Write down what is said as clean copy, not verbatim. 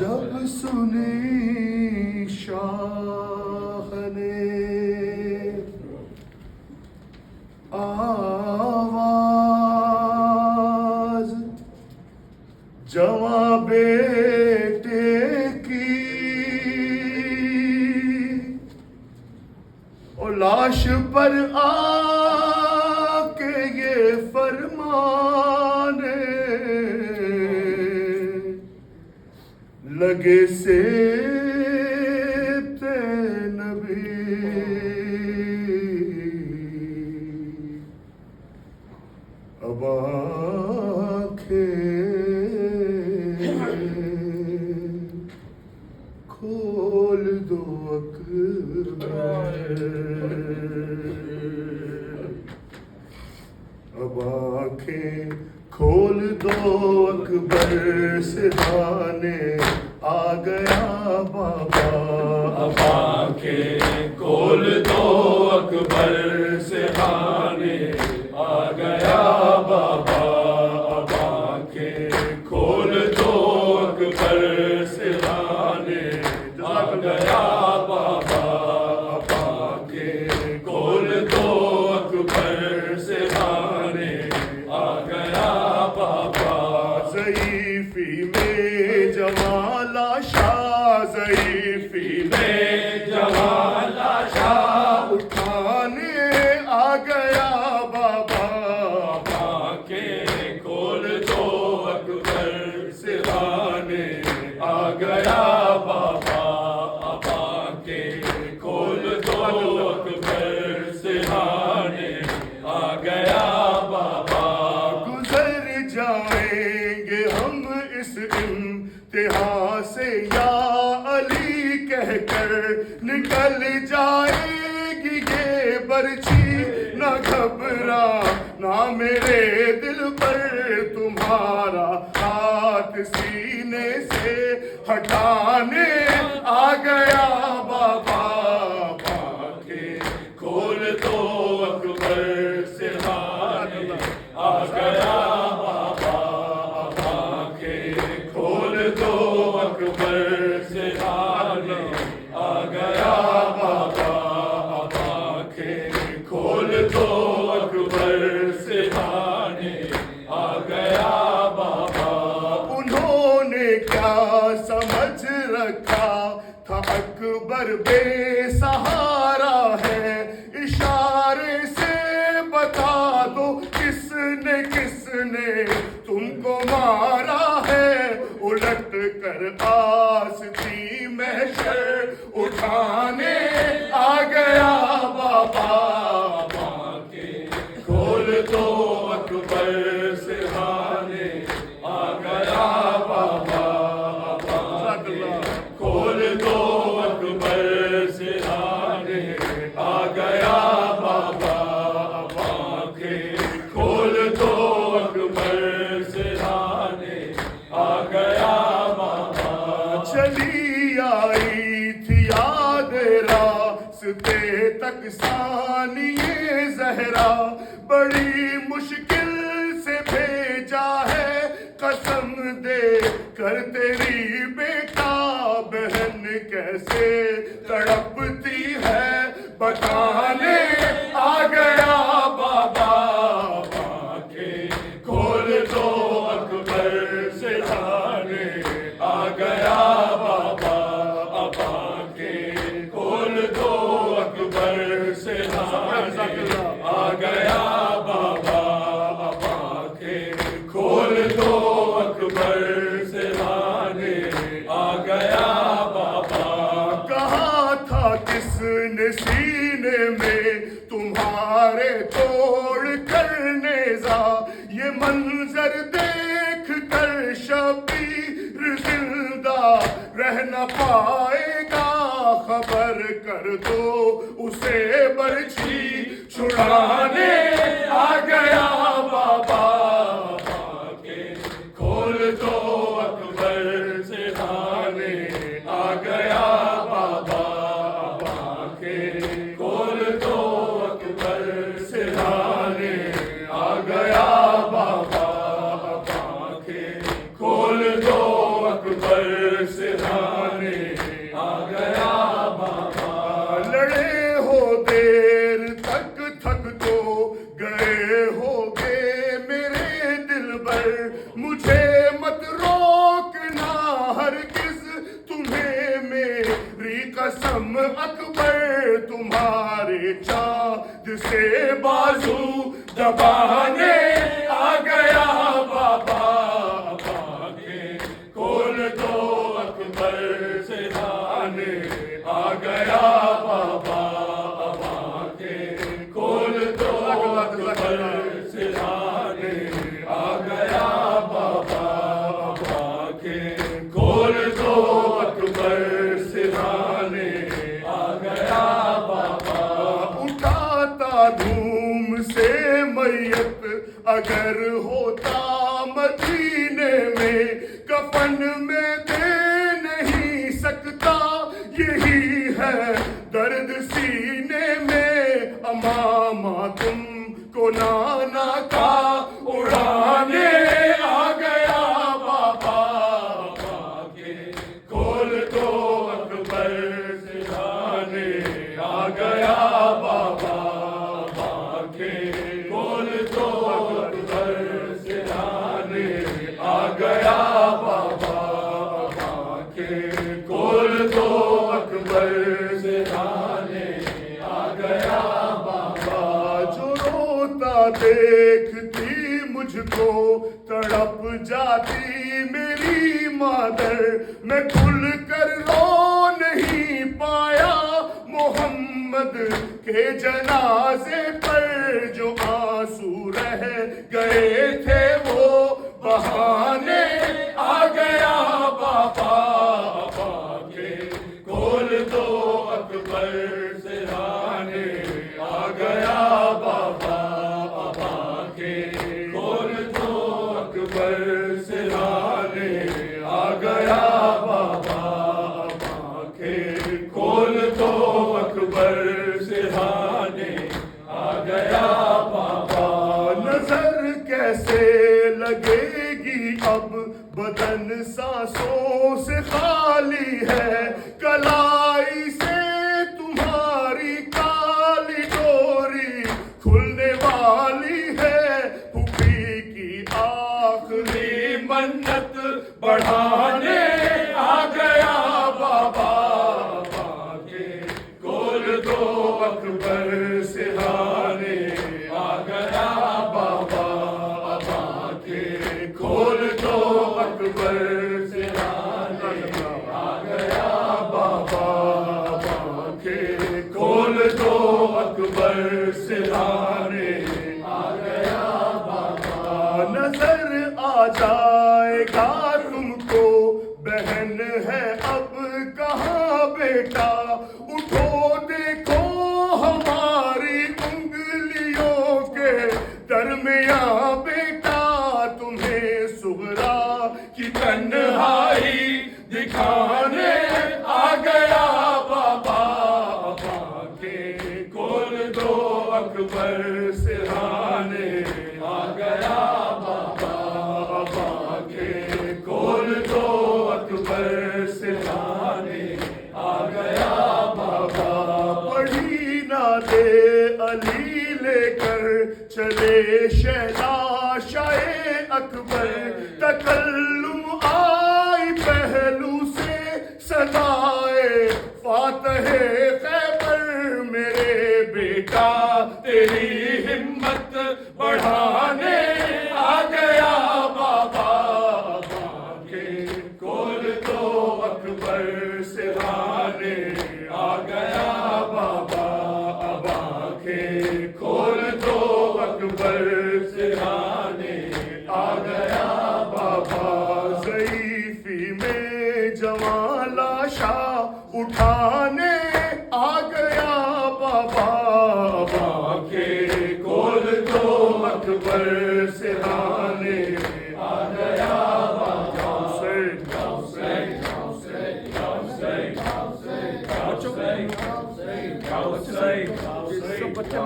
جب سنی شاہ نے آواز جواں بیٹے کی، اور لاش پر آ کے یہ فرمانے لگے سے نبی، اب آنکھیں کھول دو اکبر، اب آنکھیں کھول دو اکبر، سدھانے آ گیا بابا، اب آنکھیں کھول دو اکبر، سدھانے آ گیا بابا، اب آنکھیں کھول دو اکبر، سدھانے آ گیا بابا، اب آنکھیں کھول دو اکبر، سدھانے آ گیا بابا، ضعیفی میں جمال شاہ، ضعیفی میں جمال شاہ اٹھانے آ گیا بابا، اب آنکھیں کھول دو اکبر، سدھانے آ گیا بابا، اب آنکھیں کھول دو اکبر، سدھانے آ گیا بابا، گزر جائیں گے ہم اس انتہا سے یا علی کہہ کر، نکل جائے گی یہ برچھی، نہ گھبرا نہ میرے دل پر، تمہارا ہاتھ سینے سے ہٹانے آ گیا بابا، آنکھیں کھول دو اکبر، سدھانے آ گیا بابا، اب آنکھیں کھول دو اکبر، سدھانے آ گیا بابا، اب آنکھیں کھول دو اکبر، سدھانے آ گیا بابا، انہوں نے کیا سمجھ رکھا تھا اکبر بے سہارا ہے، اشارے سے بتا دو کس نے تم کو مارا ہے، الٹ کر آستی محشر اٹھانے آ گیا بابا، اب آنکھیں کھول دو اکبر، سدھانے آ گیا بابا، اب آنکھیں کھول دو اکبر، سدھانے آ گیا بابا، اب آنکھیں کھول دو اکبر، سدھانے آ گیا بابا، چلی آئی تھی یاد راستے تک ثانیہ زہرا، بڑی مشکل سے بھیجا ہے قسم دے کر تیری بیٹا، بہن کیسے تڑپتی ہے بتانے آ گیا بابا، آنکھیں کھول دو اکبر، سدھانے آ گیا بابا، اب آنکھیں کھول دو اکبر، سدھانے آ گیا بابا، اب آنکھیں کھول دو اکبر، سدھانے آ گیا بابا، کہا تھا کس نے سینے میں تمہارے توڑ کر نیزا، یہ منظر دیکھ کر شبیر زندہ رہ نہ پائے گا، خبر کر دو اسے برچھی چھڑانے آ گیا بابا، آنکھیں کھول دو اکبر، سدھانے آ گیا بابا، اب آنکھیں کھول دو اکبر، سدھانے آ گیا بابا، اب آنکھیں کھول دو اکبر، सिरहाने आ गया बाबा। लड़े हो देर तक थक तो गए होगे मेरे दिलबर, मुझे मत रोकना हरगिज़ तुम्हें मेरी कसम अकबर, तुम्हारे चाँद से बाजू दबाने आ गया बाबा। आंखें खोल दो अकबर सिरहाने आ गया बाबा। आंखें खोल दो अकबर सिरहाने आ गया बाबा। आंखें खोल दो अकबर सिरहाने आ गया बाबा। उठाता धूम से मैयत अगर होता मदीने में, कफन में दे नहीं सकता यही है दर्द सीने में। अमामा तुमको नाना का उड़ाने आ गया बाबा। आंखें खोल दो अकबर सिरहाने आ गया बाबा। आंखें खोल दो अकबर सिरहाने आ गया बाबा। आंखें खोल दो अकबर सिरहाने आ गया बाबा। जो रोता देखती मुझको तड़प जाती मेरी मादर, मैं खुल कर रो नहीं पाया मोहम्मद के जनाजे पर। जो आंसू रह गए थे वो बहाने आ गया बाबा। आंखें खोल दो अकबर सिरहाने आ गया बाबा। आंखें खोल दो अकबर सिरहाने आ गया बाबा। आंखें खोल दो अकबर सिरहाने आ गया बाबा। नजर कैसे लगेगी अब बदन सांसों से खाली है, कलाई से तुम्हारी काली डोरी खुलने वाली है। फूफी की आखिरी मन्नत बढ़ाने आ गया बाबा। आंखें खोल दो अकबर सिरहाने आ गया बाबा। आंखें खोल दो अकबर सिरहाने आ गया बाबा। आंखें खोल दो अकबर सिरहाने आ गया बाबा। नजर आ जाएगा तुमको बहन है अब कहाँ बेटा, उठो देखो हमारी उंगलियों के दरमियां बेटा। तुम्हें सुगरा की तन्हाई दिखाने आ गया बाबा। आंखें खोल दो अकबर सिरहाने आ गया बाबा। आंखें खोल दो अकबर सिरहाने आ गया बाबा। पढ़ी ना दे अली लेकर चले शहला शाहे अकबर, तकल्लुम आई पहलू से सदाए फातहे खैबर। मेरे बेटा तेरी हिम्मत बढ़ाने आ गया बाबा। आंखें खोल दो अकबर सिरहाने आ गया बाबा। आंखें खोल दो अकबर सिरहाने आ गया बाबा। ज़ईफ़ी में जवां लाशा उठाने आ गया बाबा। आंखें खोल दो अकबर सिरहाने आ गया बाबा। बच्चे